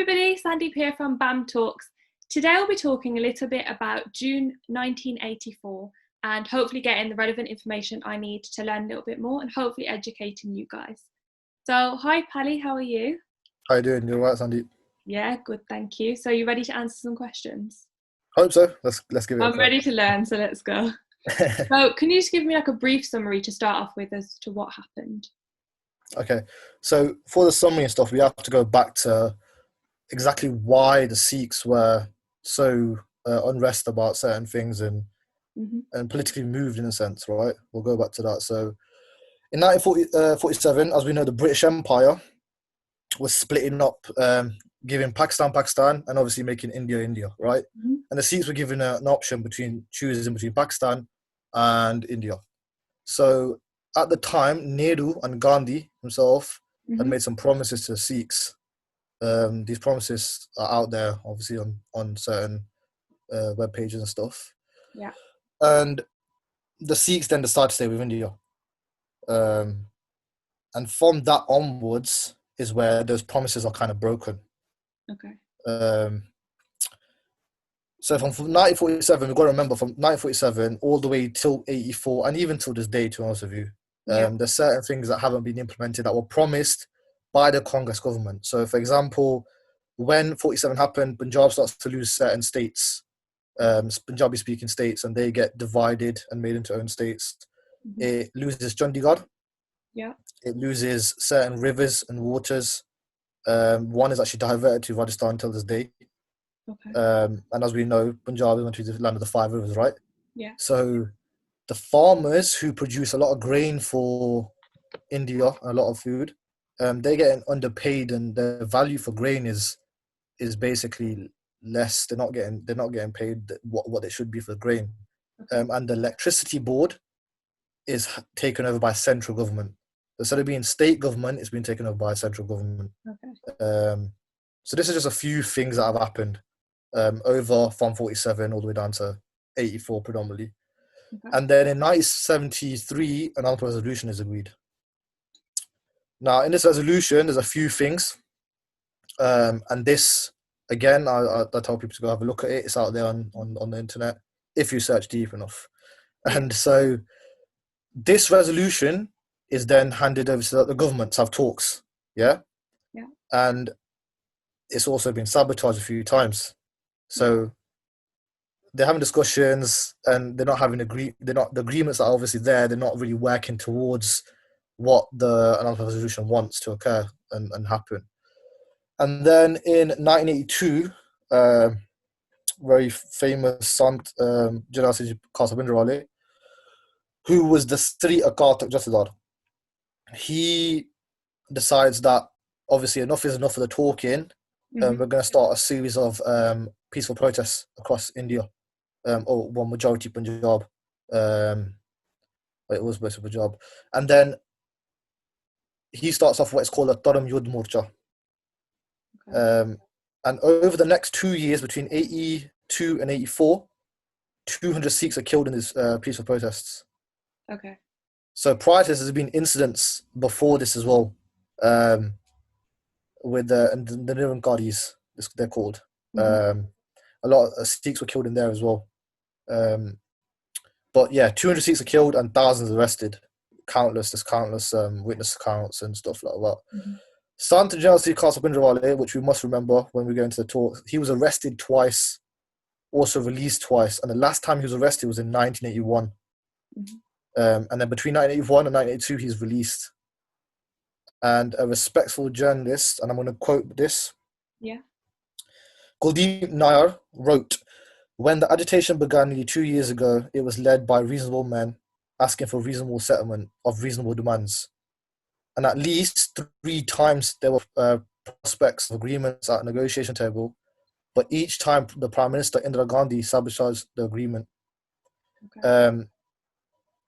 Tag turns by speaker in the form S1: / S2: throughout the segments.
S1: everybody, Sandeep here from BAM Talks. Today we'll be talking a little bit about June 1984 and hopefully getting the relevant information I need to learn a little bit more and hopefully educating you guys. So, hi Pally, how are you?
S2: How you doing? You all right, Sandeep?
S1: Yeah, good, thank you. So, you ready to answer some questions?
S2: Hope so. Let's give it a
S1: I'm
S2: crack.
S1: ready to learn, so let's go. So, can you just give me like a brief summary to start off with as to what happened?
S2: Okay, so for the summary and stuff, we have to go back to exactly why the Sikhs were so unrest about certain things and politically moved in a sense, right? We'll go back to that. So in 1947, as we know, the British Empire was splitting up, giving Pakistan, and obviously making India, right? And the Sikhs were given an option between choosing between Pakistan and India. So at the time, Nehru and Gandhi himself had made some promises to the Sikhs. These promises are out there, obviously, on certain web pages and stuff.
S1: Yeah.
S2: And the Sikhs then decided to stay with India. And from that onwards is where those promises are kind of broken.
S1: Okay.
S2: So from 1947, we've got to remember from 1947 all the way till 84, and even till this day, to be honest with you, there's certain things that haven't been implemented that were promised by the Congress government. So, for example, when 47 happened, Punjab starts to lose certain states, Punjabi-speaking states, and they get divided and made into own states. It loses Chandigarh.
S1: Yeah.
S2: It loses certain rivers and waters. One is actually diverted to Rajasthan till this day.
S1: Okay.
S2: And as we know, Punjab is meant to be the land of the five rivers, right?
S1: Yeah.
S2: So the farmers who produce a lot of grain for India, a lot of food, they're getting underpaid, and the value for grain is basically less. They're not getting paid what they should be for grain.
S1: Okay.
S2: And the electricity board is taken over by central government. Instead of being state government, it's been taken over by central government.
S1: Okay.
S2: So this is just a few things that have happened over from 47 all the way down to 84 predominantly.
S1: Okay.
S2: And then in 1973, an Alpha resolution is agreed. Now, in this resolution, there's a few things. And this, again, I tell people to go have a look at it. It's out there on the internet if you search deep enough.
S1: Yeah.
S2: And so this resolution is then handed over so that the governments have talks. Yeah?
S1: Yeah.
S2: And it's also been sabotaged a few times. So they're having discussions and they're not having the agreements that are obviously there, they're not really working towards what the announcement resolution wants to occur and happen. And then in 1982, very famous Sant Janasi Kasabindrawale, who was the Sri Akal Takht Jathedar, he decides that obviously enough is enough of the talking. We're going to start a series of peaceful protests across India. Or majority Punjab. It was most of Punjab. And then he starts off what is called a Dharam Yudh Morcha.
S1: Okay.
S2: And over the next 2 years, between 82 and 84, 200 Sikhs are killed in these peaceful protests.
S1: Okay.
S2: So prior to this, there's been incidents before this as well, with the Nirankaris, they're called. A lot of Sikhs were killed in there as well. But yeah, 200 Sikhs are killed and thousands arrested. There's countless witness accounts and stuff like that. Sant Janasi Kasabindrawale, which we must remember when we go into the talk, he was arrested twice, also released twice, and the last time he was arrested was in 1981. And then between 1981 and 1982, he's released. And a respectful journalist, and I'm going to quote this.
S1: Yeah.
S2: Kuldeep Nair wrote, "When the agitation began nearly 2 years ago, it was led by reasonable men asking for reasonable settlement of reasonable demands. And at least 3 times there were prospects of agreements at a negotiation table, but each time the Prime Minister Indira Gandhi sabotaged the agreement."
S1: Okay.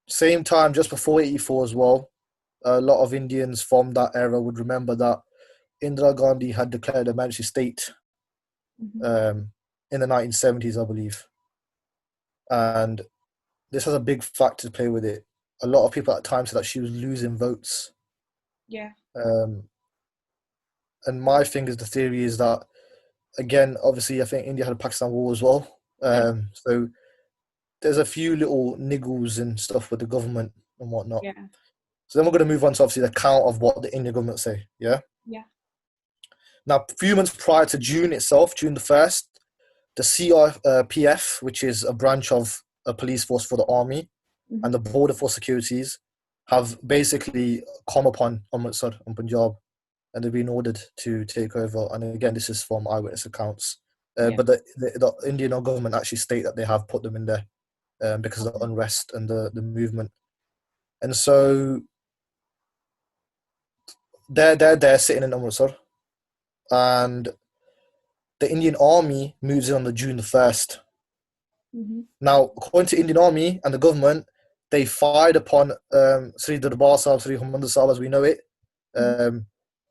S2: Same time, just before 84 as well, a lot of Indians from that era would remember that Indira Gandhi had declared emergency state in the 1970s, I believe. And this has a big factor to play with it. A lot of people at the time said that she was losing votes.
S1: Yeah.
S2: And my thing is, the theory is that again, obviously, I think India had a Pakistan war as well. So there's a few little niggles and stuff with the government and whatnot.
S1: Yeah.
S2: So then we're going to move on to obviously the count of what the Indian government say. Yeah.
S1: Yeah.
S2: Now, a few months prior to June itself, June the 1st, the CRPF, which is a branch of a police force for the army,
S1: Mm-hmm.
S2: and the Border Force Securities have basically come upon Amritsar and Punjab, and they've been ordered to take over. And again, this is from eyewitness accounts.
S1: Yeah.
S2: But the Indian government actually state that they have put them in there because of the unrest and the movement. And so they're sitting in Amritsar, and the Indian army moves in on the June the 1st.
S1: Mm-hmm.
S2: Now, according to Indian army and the government, they fired upon Sri Darbar Sahib, Sri Harmandir Sahib as we know it,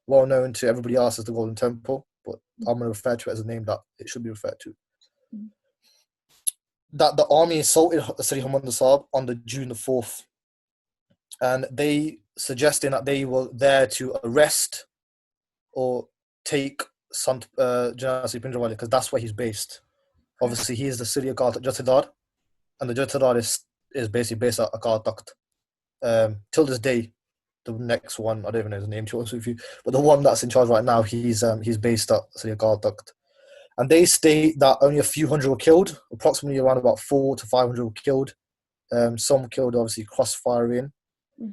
S2: well known to everybody else as the Golden Temple, but I'm going to refer to it as a name that it should be referred to.
S1: Mm-hmm.
S2: That the army assaulted Sri Harmandir Sahib on the June the 4th, and they suggesting that they were there to arrest or take Sant Janasi Pindrawali, because that's where he's based. Obviously, he is the Syria Jathedar, and the Jathedar is basically based at Akal Takht. Till this day, the next one, I don't even know his name, to be honest with you, but the one that's in charge right now, he's based at Syria Akal Takht. And they state that only a few hundred were killed, approximately around about 400 to 500 were killed. Some killed, obviously, cross-firing.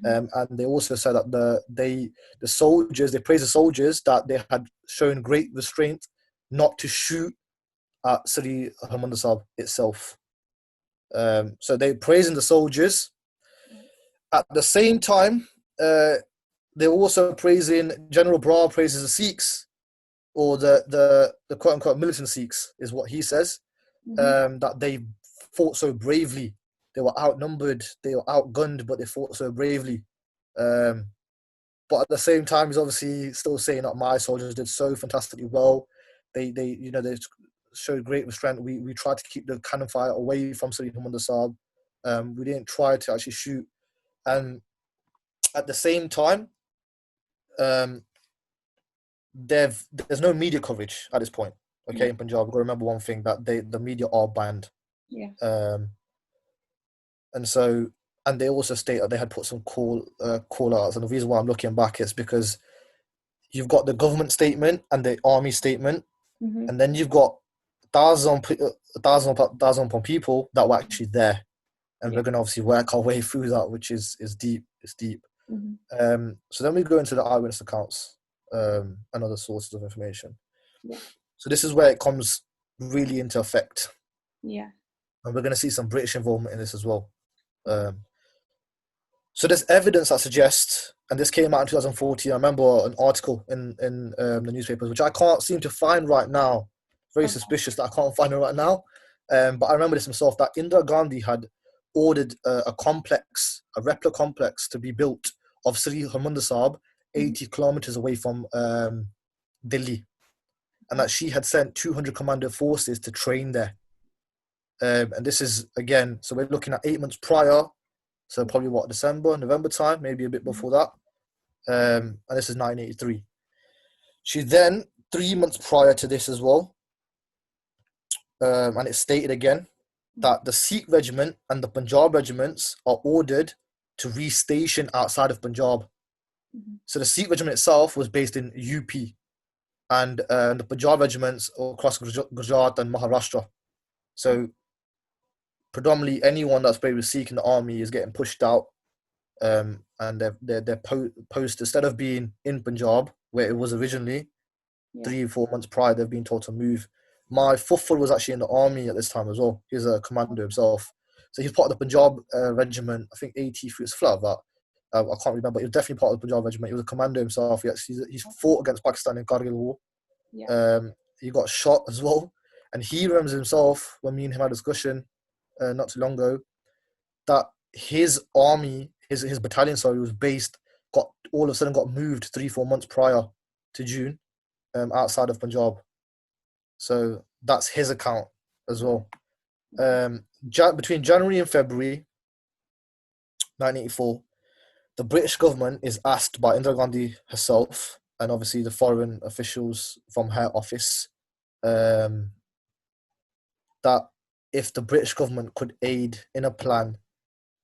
S2: And they also said that the soldiers, they praised the soldiers that they had shown great restraint not to shoot at Sri Harmandir Sahib itself. So they're praising the soldiers. At the same time, they're also praising General Brar praises the Sikhs, or the quote unquote militant Sikhs, is what he says. That they fought so bravely. They were outnumbered, they were outgunned, but they fought so bravely. But at the same time, he's obviously still saying that my soldiers did so fantastically well. They showed great restraint. We tried to keep the cannon fire away from Sri Harmandir Sahib. We didn't try to actually shoot. And at the same time, there's no media coverage at this point. Okay, in Punjab, we've got to remember one thing, that the media are banned.
S1: Yeah.
S2: And they also state that they had put some call outs. And the reason why I'm looking back is because you've got the government statement and the army statement, and then you've got thousands upon people that were actually there, and we're going to obviously work our way through that, which is deep. It's deep. So then we go into the eyewitness accounts and other sources of information. So this is where it comes really into effect. And we're going to see some British involvement in this as well. So there's evidence that suggests, and this came out in 2014, I remember an article in the newspapers, which I can't seem to find right now. Very suspicious that I can't find it right now. But I remember this myself, that Indira Gandhi had ordered a replica complex to be built of Sri Harmandir Sahib, 80 kilometers away from Delhi. And that she had sent 200 commando forces to train there. And this is, again, so we're looking at 8 months prior. So probably December, November time, maybe a bit before that. And this is 1983. She then, 3 months prior to this as well, and it's stated again, that the Sikh regiment and the Punjab regiments are ordered to restation outside of Punjab. So the Sikh regiment itself was based in UP, and the Punjab regiments across Gujarat and Maharashtra. So predominantly anyone that's brave with Sikh in the army is getting pushed out, and they're posted, instead of being in Punjab where it was originally 3-4 months prior, they've been told to move. My fuffle was actually in the army at this time as well. He's a commando himself, so he's part of the Punjab regiment. I think 83. It's flat of that. I can't remember. He was definitely part of the Punjab regiment. He was a commando himself. He's fought against Pakistan in Kargil War. He got shot as well, and he remembers himself, when me and him had a discussion not too long ago, that his army, his battalion, was got all of a sudden got moved 3-4 months prior to June, outside of Punjab. So that's his account as well. Between January and February 1984, the British government is asked by Indira Gandhi herself, and obviously the foreign officials from her office, that if the British government could aid in a plan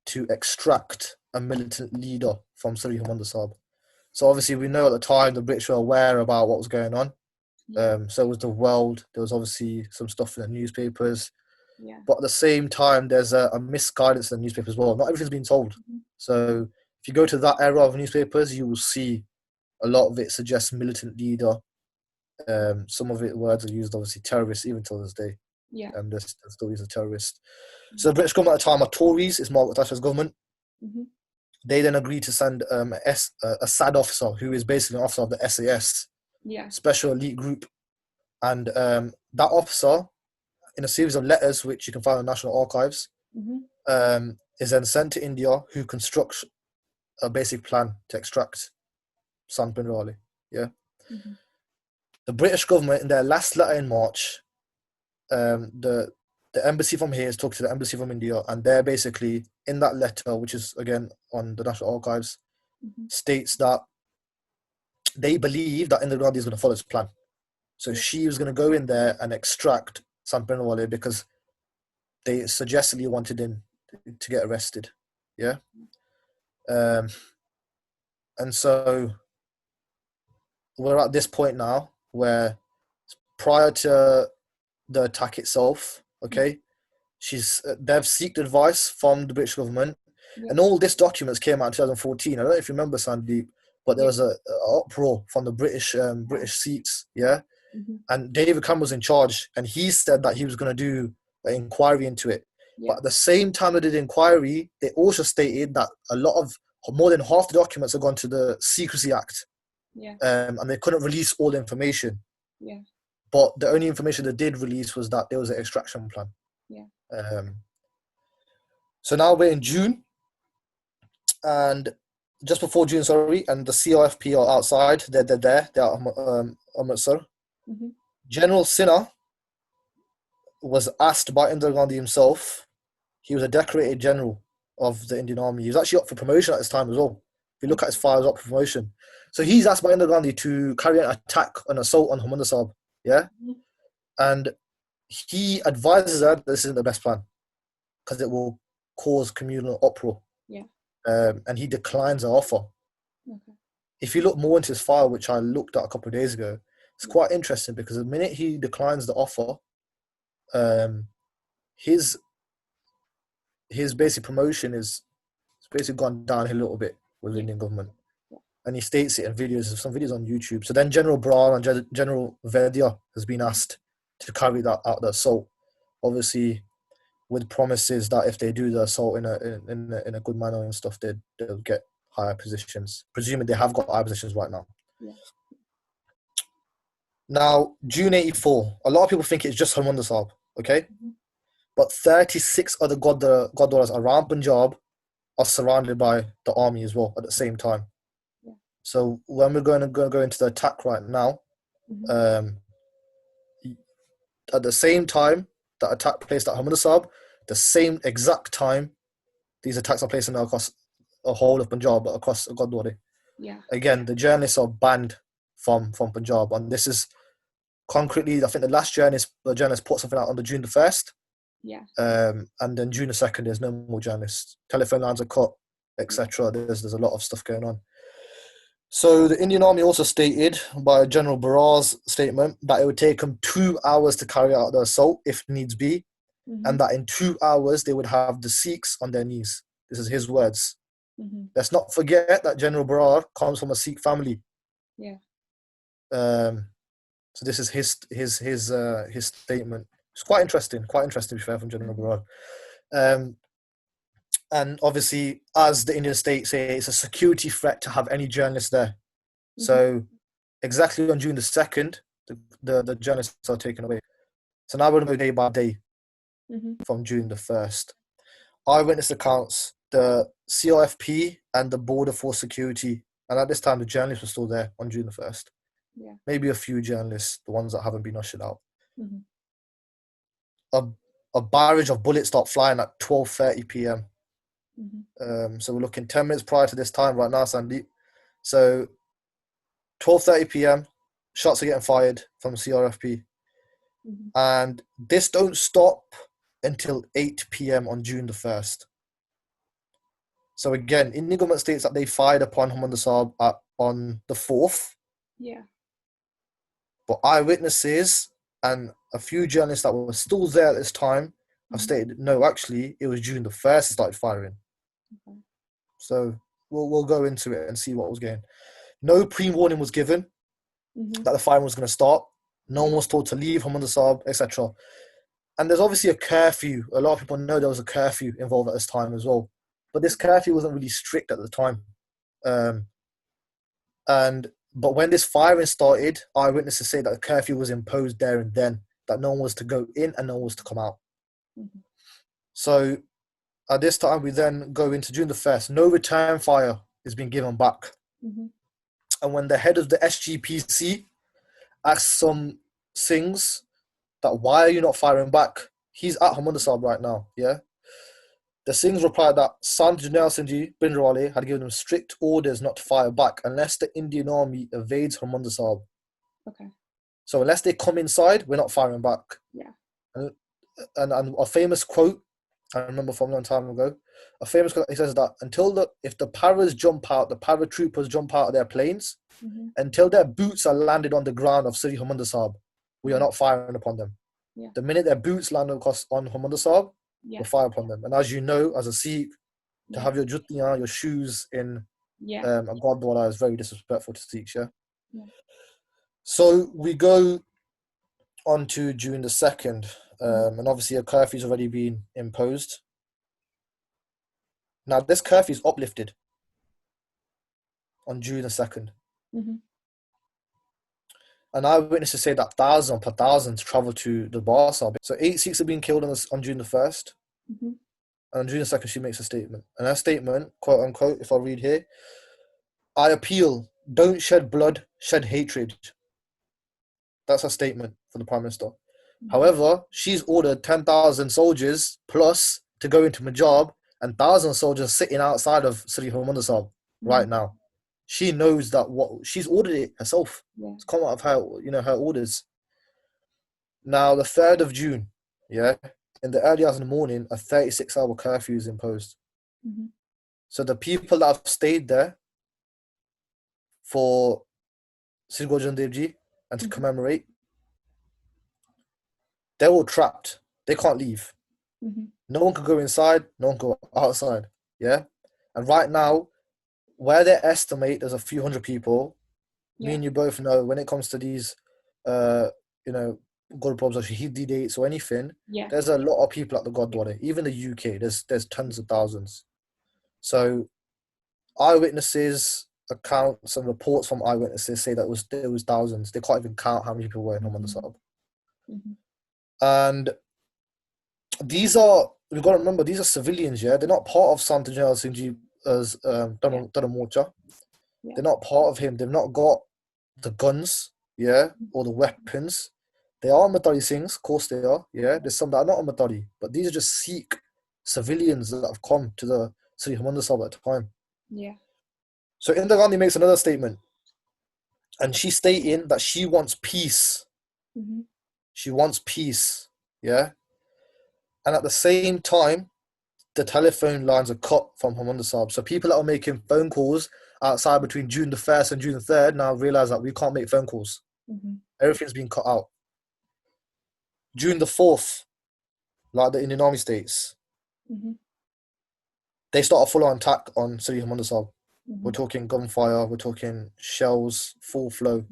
S2: to extract a militant leader from Sir Harmandir Sahib. So obviously we know at the time the British were aware about what was going on. So was the world. There was obviously some stuff in the newspapers.
S1: Yeah.
S2: But at the same time, there's a misguidance in the newspapers as well. Not everything's been told. So if you go to that era of newspapers, you will see a lot of it suggests militant leader. Some of it words are used, obviously, terrorists, even till this day.
S1: Yeah.
S2: They're still used as terrorists. So the British government at the time are Tories, it's Margaret Thatcher's government. They then agreed to send a SAD officer, who is basically an officer of the SAS, Special Elite Group. And that officer, in a series of letters, which you can find in the National Archives, is then sent to India, who constructs a basic plan to extract Sant Bhansali. Yeah. The British government, in their last letter in March, the embassy from here is talking to the embassy from India, and they're basically in that letter, which is again on the National Archives, states that they believe that Indira Gandhi is going to follow this plan. So she was going to go in there and extract Sant Bhansali because they suggested wanted him to get arrested. Yeah. And so we're at this point now where prior to the attack itself, okay, they've sought advice from the British government, and all these documents came out in 2014. I don't know if you remember, Sandeep, but there was a uproar from the British Sikhs, yeah, and David Cameron was in charge, and he said that he was going to do an inquiry into it. But at the same time they did the inquiry, they also stated that more than half the documents had gone to the Secrecy Act, and they couldn't release all the information. But the only information they did release was that there was an extraction plan. So now we're in June, and just before June, and the CRFP are outside. They're there. They're at Amritsar. General Sinha was asked by Indira Gandhi himself. He was a decorated general of the Indian Army. He was actually up for promotion at this time as well. If you look at his files, up for promotion. So he's asked by Indira Gandhi to carry an attack, an assault on Harmandir Sahib. Yeah? And he advises her that this isn't the best plan because it will cause communal uproar. And he declines the offer. If you look more into his file, which I looked at a couple of days ago, it's quite interesting because the minute he declines the offer, his basic promotion is basically gone downhill a little bit with the Indian government. And he states it in videos, some videos on YouTube. So then General Brar and General Vedya has been asked to carry that out, the assault. Obviously, with promises that if they do the assault in a good manner and stuff, they'll get higher positions. Presuming they have got higher positions right now. Now, June 84. A lot of people think it's just Harmandir Sahib, okay? But 36 other Gurdwaras around Punjab are surrounded by the army as well at the same time. So when we're going to go into the attack right now, at the same time that attack placed at Harmandir Sahib, the same exact time these attacks are placed across the whole of Punjab, but across Gurdwara. Again, the journalists are banned from Punjab, and this is concretely, I think the last journalist put something out on the June the 1st. And then June the 2nd, there's no more journalists. Telephone lines are cut, etc. There's a lot of stuff going on. So the Indian Army also stated by General Barrar's statement that it would take them 2 hours to carry out the assault if needs be, and that in 2 hours they would have the Sikhs on their knees. This is his words. Let's not forget that General Barrar comes from a Sikh family. So this is his statement. It's quite interesting to be fair, from General Barrar. And obviously, as the Indian state say, it's a security threat to have any journalists there. So exactly on June the 2nd, the journalists are taken away. So now we're going to go day by day from June the 1st. Eyewitness accounts, the CRFP and the Border Force Security, and at this time the journalists were still there on June the 1st. Maybe a few journalists, the ones that haven't been ushered out. A barrage of bullets start flying at 12:30 p.m. So we're looking 10 minutes prior to this time right now, Sandeep. So 12:30 p.m. shots are getting fired from the CRFP. And this don't stop until 8 p.m. on June the 1st. So again, Indian government states that they fired upon Harmandir Sahib on the 4th.
S1: Yeah.
S2: But eyewitnesses and a few journalists that were still there at this time have stated, no, actually, it was June the 1st they started firing.
S1: Okay.
S2: So we'll go into it and see what was going. No pre-warning was given that the firing was going to start. No one was told to leave Harmandir Sahib, etc. And there's obviously a curfew. A lot of people know there was a curfew involved at this time as well. But this curfew wasn't really strict at the time. But when this firing started, eyewitnesses say that the curfew was imposed there and then, that no one was to go in and no one was to come out. So at this time, we then go into June the 1st. No return fire is being given back. And when the head of the SGPC asks some Singhs that why are you not firing back? He's at Harmandir Sahib right now, yeah? The Singhs replied that Sant Janel Singh Ji Bhindranwale had given them strict orders not to fire back unless the Indian army evades Harmandir Sahib.
S1: Okay.
S2: So unless they come inside, we're not firing back.
S1: Yeah.
S2: And a famous quote, I remember from a long time ago, a famous quote, he says that if the paras jump out, the paratroopers jump out of their planes, until their boots are landed on the ground of Sri Harmandir Sahib, we are not firing upon them.
S1: Yeah.
S2: The minute their boots land on Harmandir Sahib, we'll fire upon them. And as you know, as a Sikh, to have your juttiyan, your shoes in a Gurdwara is very disrespectful to Sikhs, yeah? So we go on to June the 2nd, and obviously a curfew's already been imposed. Now this curfew is uplifted on June the 2nd. And eyewitnesses say that thousands per thousands travel to the Bar Sahib. So 8 Sikhs have been killed on June the 1st. And on June the 2nd, she makes a statement. And her statement, quote unquote, if I read here, I appeal, don't shed blood, shed hatred. That's her statement for the Prime Minister. However, she's ordered 10,000 soldiers plus to go into Punjab and 1,000 soldiers sitting outside of Sri Harmandir Sahib right now. She knows that she's ordered it herself. It's come out of her orders. Now, the 3rd of June, in the early hours in the morning, a 36-hour curfew is imposed. So the people that have stayed there for Sri Guru Arjan Dev Ji and to commemorate, they're all trapped. They can't leave. No one can go inside. No one can go outside. Yeah? And right now, where they estimate there's a few hundred people, me and you both know when it comes to these, Gurpubs or Shahidi dates or anything, there's a lot of people at the Gurdwara. Even the UK, there's tens of thousands. So eyewitnesses, accounts and reports from eyewitnesses say that there was thousands. They can't even count how many people were in Harmandir Sahib. And we've got to remember, these are civilians, yeah? They're not part of Sant Janel Singh Ji as Dana Morcha. They're not part of him. They've not got the guns, or the weapons. They are Matari Singhs, of course they are, There's some that are not Matari, but these are just Sikh civilians that have come to the Sri Harmandir Sahib at the time. So Indira Gandhi makes another statement, and she's stating that she wants peace. She wants peace, And at the same time, the telephone lines are cut from Harmandir Sahib. So people that are making phone calls outside between June the 1st and June the 3rd now realise that we can't make phone calls. Everything's been cut out. June the 4th, like the Indian Army states, they start a full-on attack on Sri Harmandir Sahib. We're talking gunfire, we're talking shells, full flow,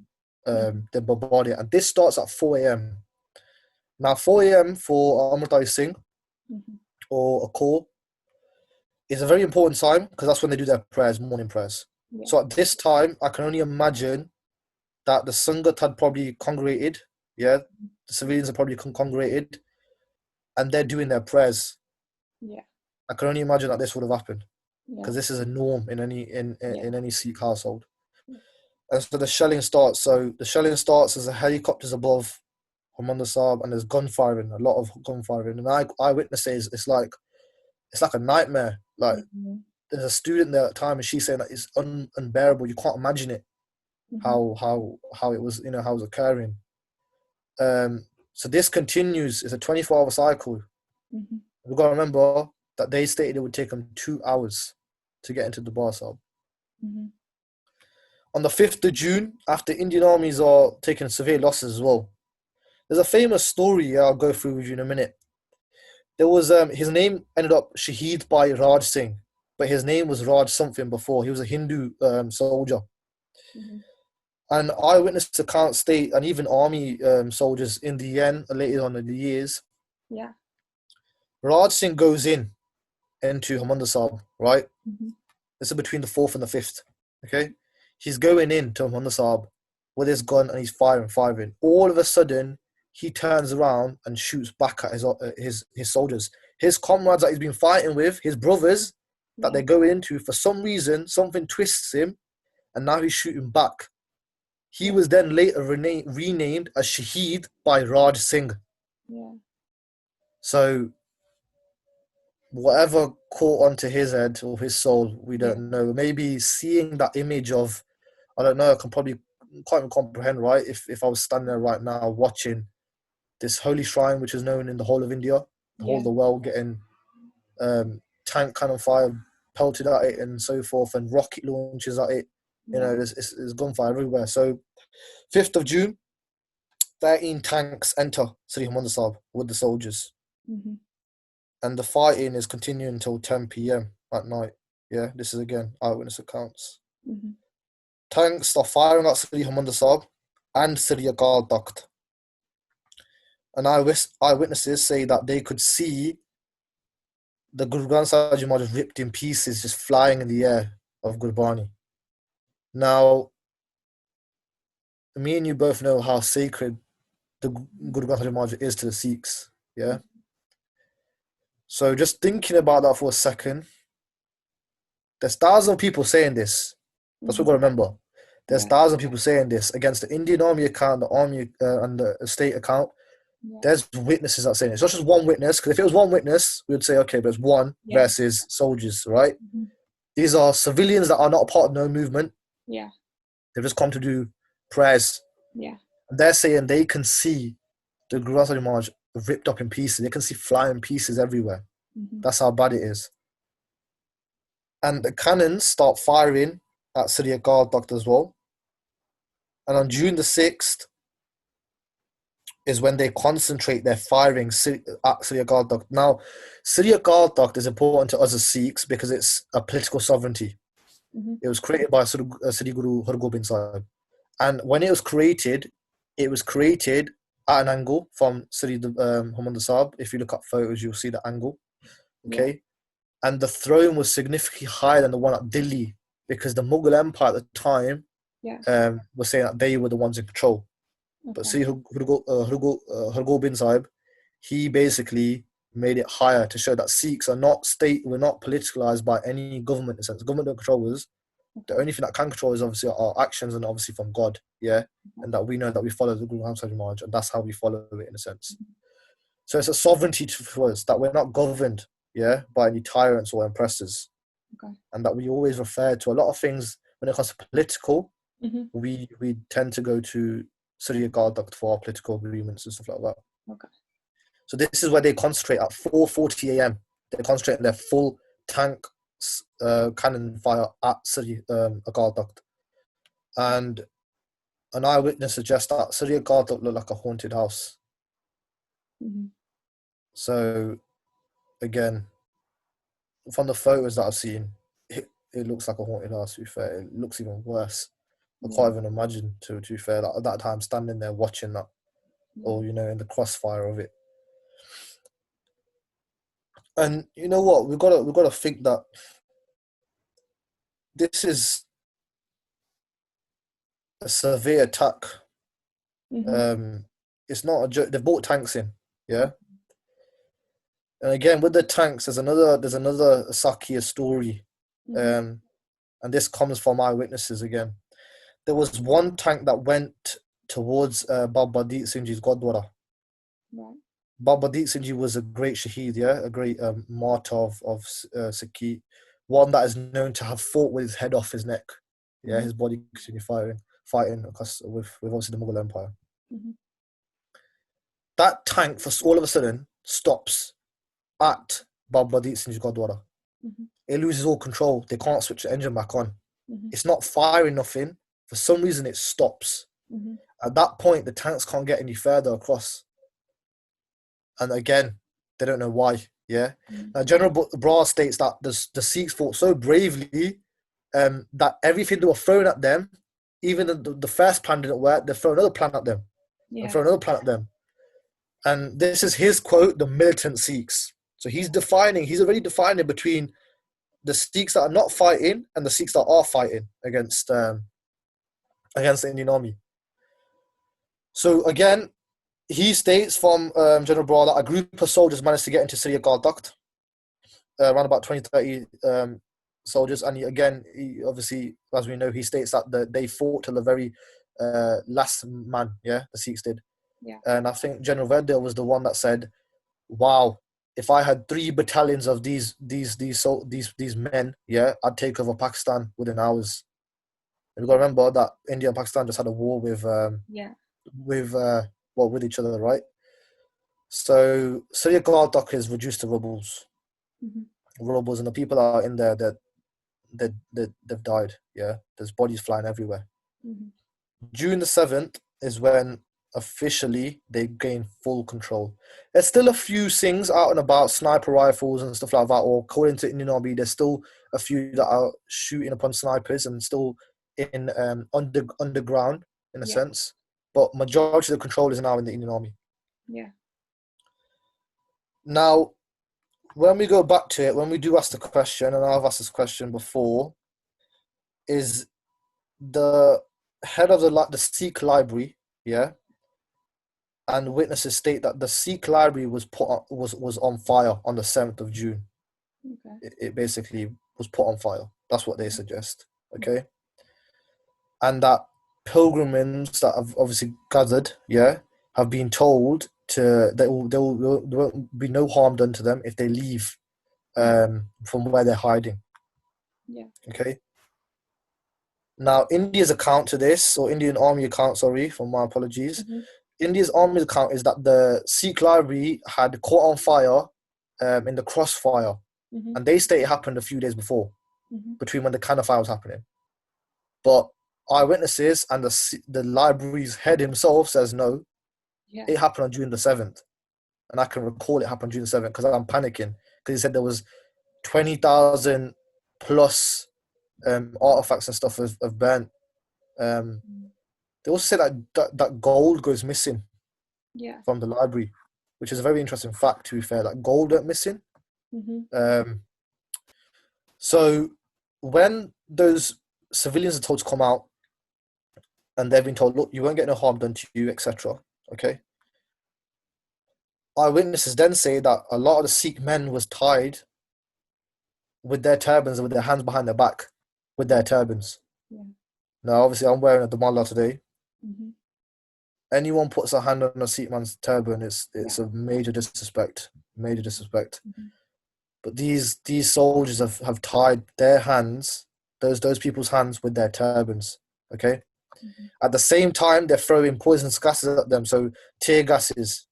S2: they bombard it. And this starts at 4 a.m. Now, 4 a.m. for Amritai Singh, or a call, is a very important time because that's when they do their prayers, morning prayers. So at this time, I can only imagine that the Sangat had probably congregated, the civilians are probably congregated, and they're doing their prayers. I can only imagine that this would have happened because this is a norm in any Sikh household. And so the shelling starts. So the shelling starts as the helicopters above Harmandir Sahib, and there's gunfiring, a lot of gunfiring. And eyewitnesses, it's like a nightmare. Like there's a student there at the time, and she's saying that it's unbearable. You can't imagine it, how it was, how it was occurring. So this continues. It's a 24-hour cycle.
S1: Mm-hmm.
S2: We've got to remember that they stated it would take them 2 hours to get into the Barsab.
S1: Mm-hmm.
S2: On the 5th of June, after Indian armies are taking severe losses as well, there's a famous story I'll go through with you in a minute. There was his name ended up Shaheed by Raj Singh, but his name was Raj something before. He was a Hindu soldier.
S1: Mm-hmm.
S2: And eyewitness accounts state, and even army soldiers in the end, later on in the years,
S1: Yeah.
S2: Raj Singh goes into Harmandir Sahib, right?
S1: Mm-hmm.
S2: This is between the 4th and the 5th, okay? He's going into Harmandir Sahib with his gun and he's firing. All of a sudden, he turns around and shoots back at his soldiers. His comrades that he's been fighting with, his brothers that they go into, for some reason, something twists him, and now he's shooting back. He was then later renamed as Shaheed by Raj Singh.
S1: Yeah.
S2: So, whatever caught onto his head or his soul, we don't know. Maybe seeing that image of, I don't know, I can probably can't even comprehend, right? If I was standing there right now watching this holy shrine, which is known in the whole of India, the whole of the world, getting tank cannon fire pelted at it and so forth, and rocket launches at it. You know, there's gunfire everywhere. So, 5th of June, 13 tanks enter Sri Harmandir Sahib with the soldiers.
S1: Mm-hmm.
S2: And the fighting is continuing until 10 p.m. at night. Yeah, this is again eyewitness accounts.
S1: Mm-hmm.
S2: Tanks are firing at Sri Harmandir Sahib and Sri Akal Takht. And eyewitnesses say that they could see the Guru Granth Sahib Maharaj ripped in pieces, just flying in the air of Gurbani. Now, me and you both know how sacred the Guru Granth Sahib Maharaj is to the Sikhs. Yeah. So just thinking about that for a second, there's thousands of people saying this. That's what we've got to remember. There's thousands of people saying this against the Indian Army account, the Army and the state account. There's witnesses that saying it. It's not just one witness, because if it was one witness, we would say, okay, but it's one versus soldiers, right? Mm-hmm. These are civilians that are not a part of no movement.
S1: Yeah.
S2: They've just come to do prayers.
S1: Yeah.
S2: And they're saying they can see the Guru Granth Sahib Maharaj ripped up in pieces. They can see flying pieces everywhere. Mm-hmm. That's how bad it is. And the cannons start firing at Sri Akal Takht as well. And on June the 6th is when they concentrate their firing at Sri Akal Takht. Now, Sri Akal Takht is important to us as Sikhs because it's a political sovereignty. Mm-hmm. It was created by Sri Guru Har Gobind Sahib. And when it was created at an angle from Sri Harmandir Sahib. If you look at photos, you'll see the angle. Okay? Yeah. And the throne was significantly higher than the one at Delhi because the Mughal Empire at the time was saying that they were the ones in control. Okay. But Sri Har Gobind Sahib, he basically made it higher to show that Sikhs are not we're not politicalized by any government in a sense. The government don't control us. The only thing that can control is obviously our actions and obviously from God, and that we know that we follow the Guru Granth Sahib Maharaj, and that's how we follow it in a sense. Mm-hmm. So it's a sovereignty for us that we're not governed, by any tyrants or oppressors, and that we always refer to a lot of things when it comes to political. Mm-hmm. We tend to go to Sri Akal Takht for our political agreements and stuff like that. Okay. So this is where they concentrate at 4:40 a.m. They concentrate on their full tank cannon fire at Sri Akal Takht. And an eyewitness suggests that Sri Akal Takht looked like a haunted house. Mm-hmm. So, again, from the photos that I've seen, it looks like a haunted house, to be fair. It looks even worse. I can't even imagine, to be fair, that at that time standing there watching that, or, in the crossfire of it. And you know what? We've got to think that this is a severe attack. Mm-hmm. It's not a joke. They've brought tanks in, yeah. And again, with the tanks, there's another Sakya story, mm-hmm. And this comes from eyewitnesses again. There was one tank that went towards Baba Deep Singh Ji's Gurdwara. Right. Baba Deep Singh Ji was a great shaheed, a great martyr of Sikh, one that is known to have fought with his head off his neck. Yeah, mm-hmm. His body continued fighting with obviously the Mughal Empire. Mm-hmm. that tank for all of a sudden stops at Baba Deep Singh Gurdwara. It loses all control. They can't switch the engine back on. It's not firing nothing. For some reason, it stops. At that point, the tanks can't get any further across. And again, they don't know why. Yeah. Now, General Brar states that the Sikhs fought so bravely that everything they were throwing at them, even the first plan didn't work, they throw another plan at them. And throw another plan at them. And this is his quote, the militant Sikhs. So he's already defining between the Sikhs that are not fighting and the Sikhs that are fighting against the Indian army. So again, he states from General Brar that a group of soldiers managed to get into Syria Guard Duct, around about 20, 30 soldiers. And he obviously, as we know, he states that they fought till the very last man, the Sikhs did.
S1: Yeah.
S2: And I think General Verdale was the one that said, wow, if I had 3 battalions of these men, I'd take over Pakistan within hours. And you've got to remember that India and Pakistan just had a war with each other, right? So Syria Guard Duct is reduced to rubbles. Rubbles, and the people that are in there they've died. Yeah, there's bodies flying everywhere. June the 7th is when officially they gain full control. There's still a few things out and about, sniper rifles and stuff like that, or according to Indian Army, there's still a few that are shooting upon snipers and still in underground in a sense, but majority of the control is now in the Indian Army. Now, when we go back to it, when we do ask the question, and I've asked this question before, is the head of the Sikh library, and witnesses state that the Sikh library was on fire on the 7th of June. It basically was put on fire. That's what they suggest. Okay. And that pilgrims that have obviously gathered, have been told there won't be no harm done to them if they leave from where they're hiding. Okay. Now, India's account to this, or Indian Army account, sorry, for my apologies. India's Army's account is that the Sikh library had caught on fire in the crossfire. And they state it happened a few days before, between when the Cannon fire was happening. But eyewitnesses and the library's head himself says no, it happened on June the 7th. And I can recall it happened on June the 7th because I'm panicking. Because he said there was 20,000 plus artifacts and stuff have burnt. They also say that gold goes missing from the library, which is a very interesting fact, to be fair. Like, gold went missing. So when those civilians are told to come out and they've been told, look, you won't get no harm done to you, etc. Okay. Eyewitnesses then say that a lot of the Sikh men was tied with their turbans and with their hands behind their back with their turbans. Now, obviously, I'm wearing a Damala today. Anyone puts a hand on a Sikh man's turban, it's a major disrespect. But these soldiers have tied their hands, those people's hands, with their turbans. Okay. At the same time, they're throwing poisonous gases at them, so tear gases.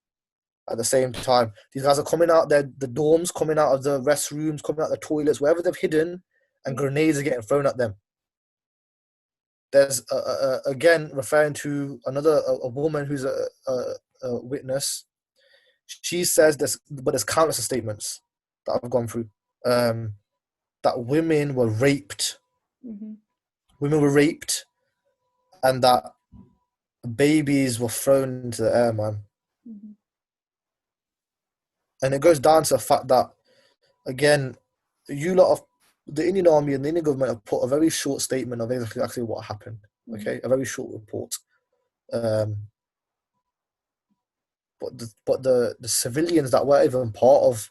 S2: At the same time, these guys are coming out the dorms, coming out of the restrooms, coming out the toilets, wherever they've hidden, and grenades are getting thrown at them. There's again referring to a woman who's a witness. She says this, but there's countless of statements that I've gone through, that women were raped. Women were raped, and that babies were thrown into the air, man. And it goes down to the fact that, again, you lot of the Indian Army and the Indian government have put a very short statement of exactly what happened. Okay, a very short report. But the civilians that weren't even part of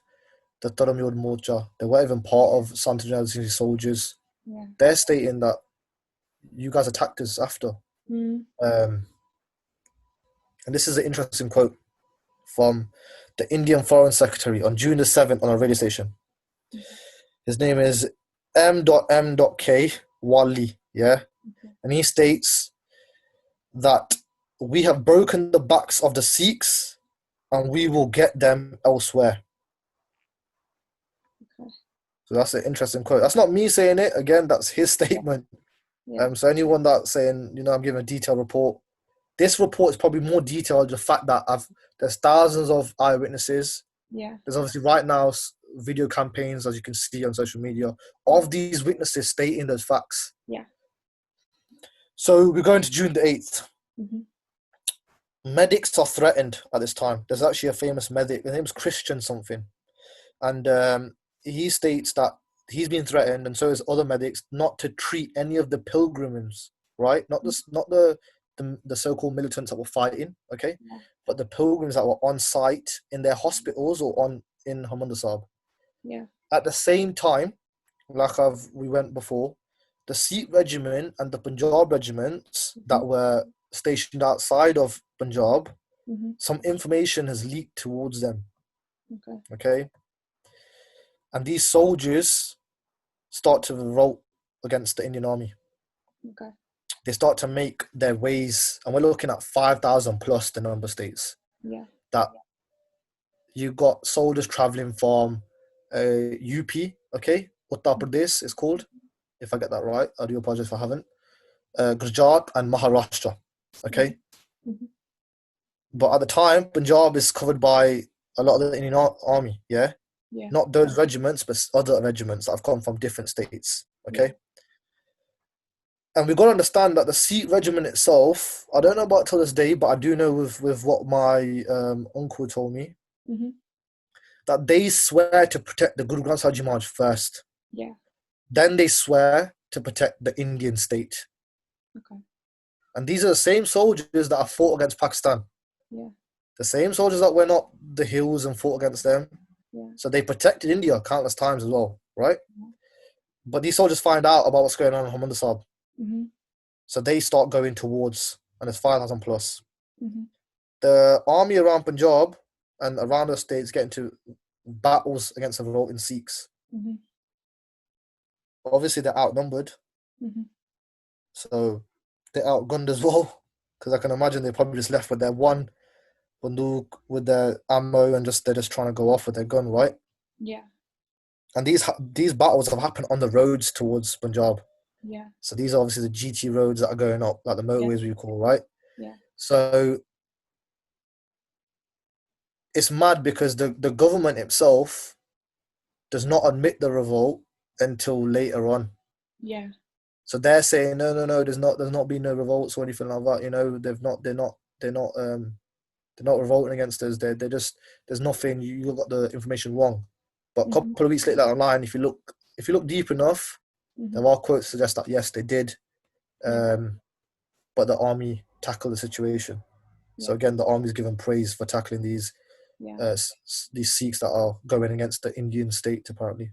S2: the Dharam Yodh Morcha, they weren't even part of Sant General Singh's soldiers. They're stating that you guys attacked us after. And this is an interesting quote from the Indian Foreign Secretary on June the 7th on a radio station. His name is M.M.K. Wali, and he states that we have broken the backs of the Sikhs and we will get them elsewhere.
S1: Okay.
S2: So that's an interesting quote. That's not me saying it. Again, that's his statement.
S1: Yeah.
S2: So anyone that's saying, I'm giving a detailed report, this report is probably more detailed. The fact that there's thousands of eyewitnesses.
S1: Yeah.
S2: There's obviously right now video campaigns, as you can see on social media, of these witnesses stating those facts.
S1: Yeah.
S2: So we're going to June the 8th.
S1: Mm-hmm.
S2: Medics are threatened at this time. There's actually a famous medic. His name's Christian something. And he states that he's been threatened, and so is other medics, not to treat any of the pilgrims, right? Not the so-called militants that were fighting, okay?
S1: Yeah.
S2: But the pilgrims that were on site in their hospitals or in Harmandir.
S1: Yeah.
S2: At the same time, like we went before, the Sikh regiment and the Punjab regiments that were stationed outside of Punjab, some information has leaked towards them. Okay. And these soldiers start to revolt against the Indian Army.
S1: Okay.
S2: They start to make their ways, and we're looking at 5,000 plus the number states.
S1: Yeah.
S2: That you got soldiers traveling from UP, okay? Uttar Pradesh is called. If I get that right, I do apologize if I haven't. Gujarat and Maharashtra, okay?
S1: Mm-hmm.
S2: But at the time, Punjab is covered by a lot of the Indian Army, yeah? Not those regiments, but other regiments that have come from different states, okay? Yeah. And we've got to understand that the Sikh regiment itself, I don't know about till this day, but I do know with what my uncle told me, that they swear to protect the Guru Granth Sahib Maharaj first.
S1: Yeah.
S2: Then they swear to protect the Indian state.
S1: Okay.
S2: And these are the same soldiers that have fought against Pakistan.
S1: Yeah.
S2: The same soldiers that went up the hills and fought against them.
S1: Yeah.
S2: So they protected India countless times as well, right? Yeah. But these soldiers find out about what's going on in Harmandir Sahib. So they start going towards, and it's 5,000 plus. The army around Punjab and around the states get into battles against the revolting Sikhs. Obviously, they're outnumbered. So they're outgunned as well. Because I can imagine they're probably just left with their one banduk with their ammo and they're just trying to go off with their gun, right?
S1: Yeah.
S2: And these battles have happened on the roads towards Punjab.
S1: Yeah.
S2: So these are obviously the GT roads that are going up, like the motorways we call, right?
S1: Yeah.
S2: So it's mad because the government itself does not admit the revolt until later on.
S1: Yeah. So
S2: they're saying no, there's not been no revolts or anything like that. They're not revolting against us. They're just, there's nothing. You got the information wrong. But a couple of weeks later online, if you look deep enough, there are quotes that suggest that yes, they did, but the army tackled the situation. Yeah. So again, the army's given praise for tackling these Sikhs that are going against the Indian state, apparently.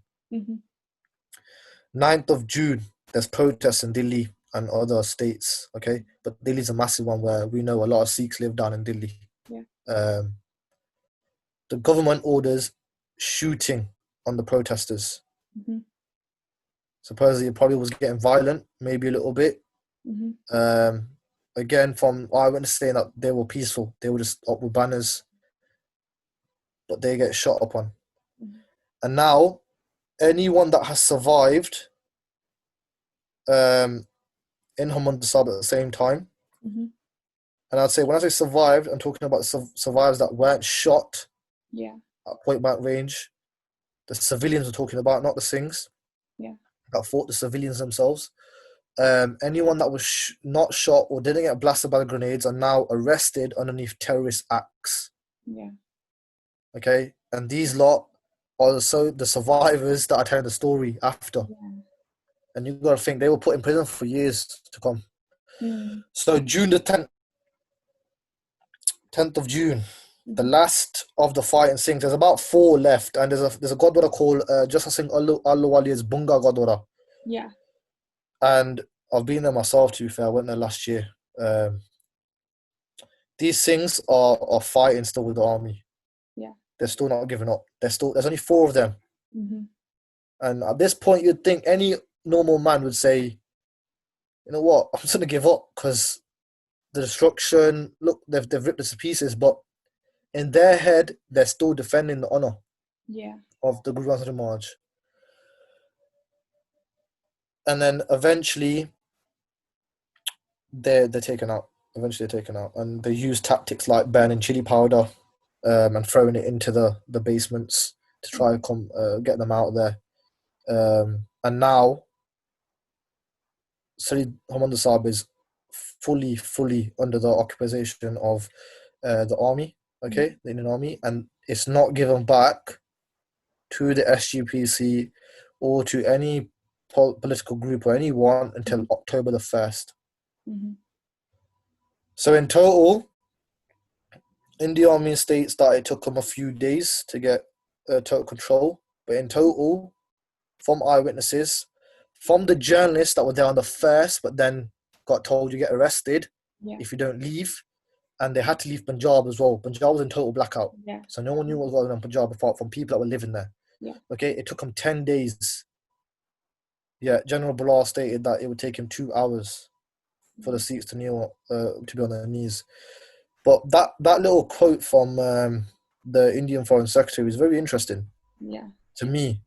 S2: 9th of June, there's protests in Delhi and other states, okay? But Delhi's a massive one where we know a lot of Sikhs live down in Delhi. Yeah. The government orders shooting on the protesters. Supposedly it probably was getting violent, maybe a little bit. Again, from eyewitnesses saying that they were peaceful. They were just up with banners. But they get shot upon. And now, anyone that has survived in Harmandir Sahib at the same time, and I'd say, when I say survived, I'm talking about survivors that weren't shot at point blank range. The civilians we're talking about, not the Singhs. That fought the civilians themselves. Anyone that was not shot or didn't get blasted by the grenades are now arrested underneath terrorist acts. Okay, and these lot are the survivors that are telling the story after. And you've got to think they were put in prison for years to come. So June the 10th of June, the last of the fighting Singhs. There's about 4 left, and there's a Gurdwara called Jassa Singh Ahluwalia's Bunga Gurdwara. Yeah. And I've been there myself, to be fair. I went there last year. These Singhs are fighting still with the army. Yeah. They're still not giving up. There's only 4 of them. And at this point, you'd think any normal man would say, you know what, I'm just going to give up because the destruction, look, they've ripped us to pieces. But in their head, they're still defending the honor of the Guru Granth Sahib Maharaj. And then eventually they're taken out. And they use tactics like burning chili powder and throwing it into the basements to try and get them out of there. And now Sri Harmandir Sahib is fully under the occupation of the army, the Indian army, and it's not given back to the SGPC or to any political group or anyone until October the 1st. So in total, Indian army states that it took them a few days to get total control, but in total, from eyewitnesses, from the journalists that were there on the 1st, but then got told you get arrested if you don't leave, and they had to leave Punjab as well. Punjab was in total blackout, so no one knew what was going on in Punjab apart from people that were living there. Okay, it took him 10 days. General Bilal stated that it would take him 2 hours for the Sikhs to kneel, to be on their knees. But that little quote from the Indian Foreign Secretary is very interesting to me.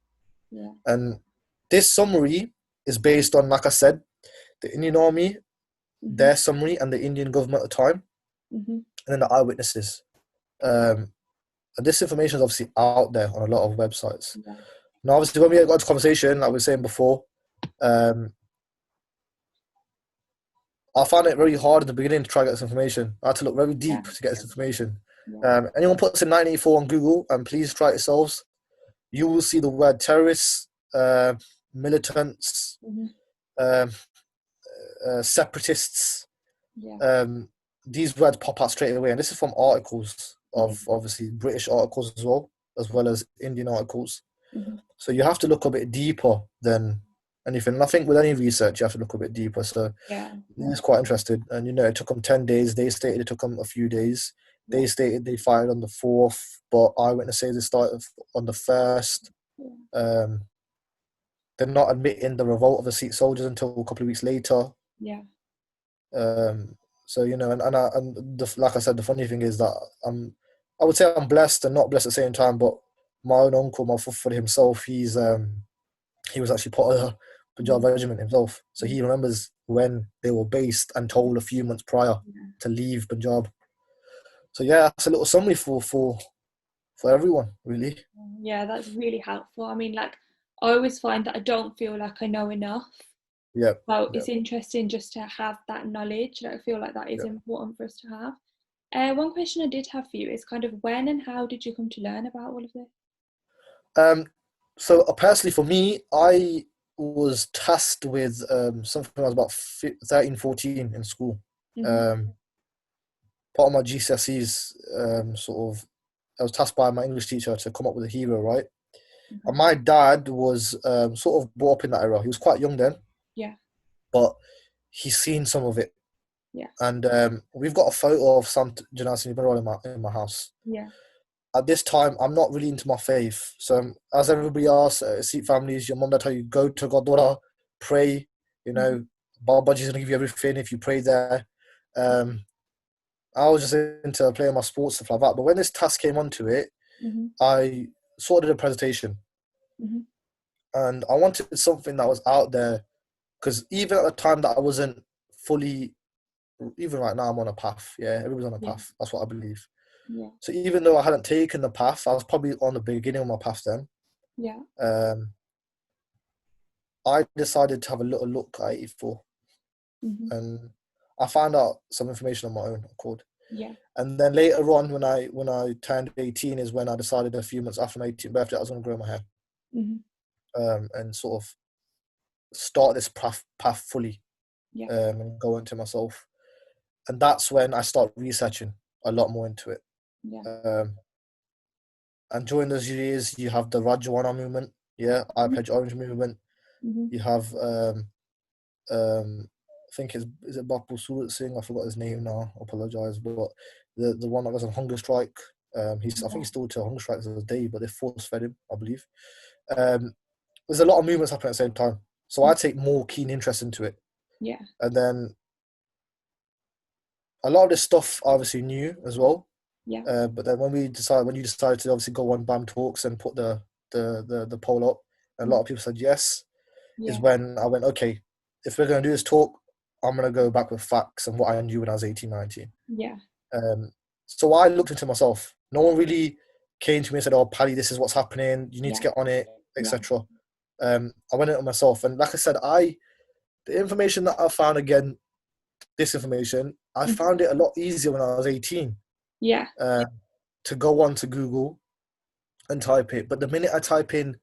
S2: And this summary is based on, like I said, the Indian Army, their summary, and the Indian government at the time, and then the eyewitnesses. And this information is obviously out there on a lot of websites. Now, obviously, when we got into conversation, like we were saying before, I found it very hard in the beginning to try to get this information. I had to look very deep to get this information. Anyone puts in 1984 on Google, and please try it yourselves, you will see the word terrorists, militants, separatists. These words pop out straight away, and this is from articles of obviously British articles as well as Indian articles. So you have to look a bit deeper than anything. And I think with any research, you have to look a bit deeper. So it's quite interesting. And it took them 10 days. They stated it took them a few days. They stated they fired on the 4th, but eyewitnesses they started on the 1st. They're not admitting the revolt of the Sikh soldiers until a couple of weeks later. So like I said, the funny thing is that I would say I'm blessed and not blessed at the same time. But my own uncle, my fuffud himself, he was actually part of the Punjab regiment himself, so he remembers when they were based and told a few months prior to leave Punjab. So that's a little summary for everyone, really.
S1: Yeah, that's really helpful. I mean, like, I always find that I don't feel like I know enough. So it's interesting just to have that knowledge. I feel like that is important for us to have. One question I did have for you is kind of when and how did you come to learn about all of this?
S2: So personally for me, I was tasked with something when I was about 13, 14 in school. Part of my GCSEs, I was tasked by my English teacher to come up with a hero, right? And my dad was sort of brought up in that era. He was quite young then. But he's seen some of it. And we've got a photo of Sant Janasi Nibaral in my house. At this time, I'm not really into my faith. So as everybody else, Sikh families, your mum, they tell you, go to Gurdwara, pray, Babaji's going to give you everything if you pray there. I was just into playing my sports, stuff like that. But when this task came onto it, I sort of did a presentation. And I wanted something that was out there. Because even at the time that I wasn't fully, even right now I'm on a path. Everybody's on a path. That's what I believe. So even though I hadn't taken the path, I was probably on the beginning of my path then. I decided to have a little look at 84. And I found out some information on my own accord. And then later on, when I turned 18 is when I decided a few months after my 18th birthday, I was going to grow my hair. And sort of start this path fully and go into myself. And that's when I started researching a lot more into it. And during those years, you have the Rajwana movement, I Pledge Orange movement. You have, I think is it Bapu Surat Singh? I forgot his name now. I apologise, but the one that was on hunger strike. I think he's still to hunger strikes of the day, but they force fed him, I believe. There's a lot of movements happening at the same time, so I take more keen interest into it. And then a lot of this stuff I obviously knew as well,
S1: Yeah.
S2: But then when you decided to obviously go on BAM Talks and put the poll up, and a lot of people said yes, is
S1: Yeah.
S2: when I went, okay, if we're going to do this talk, I'm going to go back with facts and what I knew when I was 18, 19.
S1: Yeah.
S2: So I looked into myself. No one really came to me and said, oh, Paddy, this is what's happening. You need to get on it,
S1: Yeah.
S2: etc. I went into myself. And like I said, the information that I found, again, this information, I found it a lot easier when I was 18
S1: Yeah.
S2: to go on to Google and type it. But the minute I type in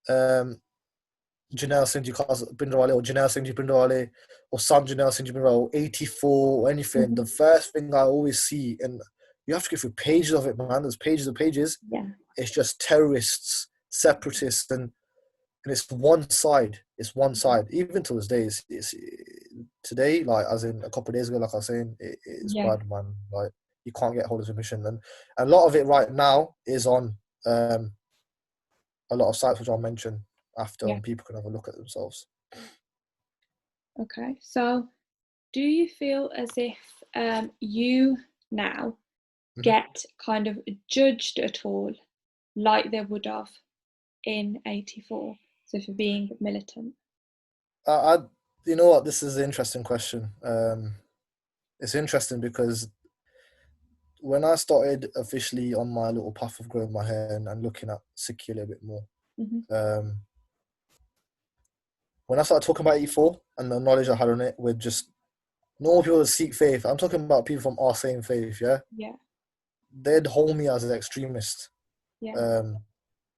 S2: Janelle Singh Bindrawale or Janelle Singh Bindrawale or some Janelle Singh Bindrawale, 84 or anything, the first thing I always see, and you have to go through pages of it, man. There's pages and pages.
S1: Yeah.
S2: It's just terrorists, separatists, and it's one side. It's one side. Even to this day, it's today, like as in a couple of days ago, like I was saying, it's bad, man. Like you can't get hold of information, and a lot of it right now is on a lot of sites which I'll mention after, and people can have a look at themselves.
S1: Okay, so do you feel as if you now get kind of judged at all like they would have in 84, so for being militant?
S2: You know what, this is an interesting question. It's interesting because when I started officially on my little path of growing my hair and looking at Sikh a little bit more, when I started talking about 84 and the knowledge I had on it with just normal people with Sikh faith, I'm talking about people from our same faith,
S1: Yeah.
S2: They'd hold me as an extremist.
S1: Yeah.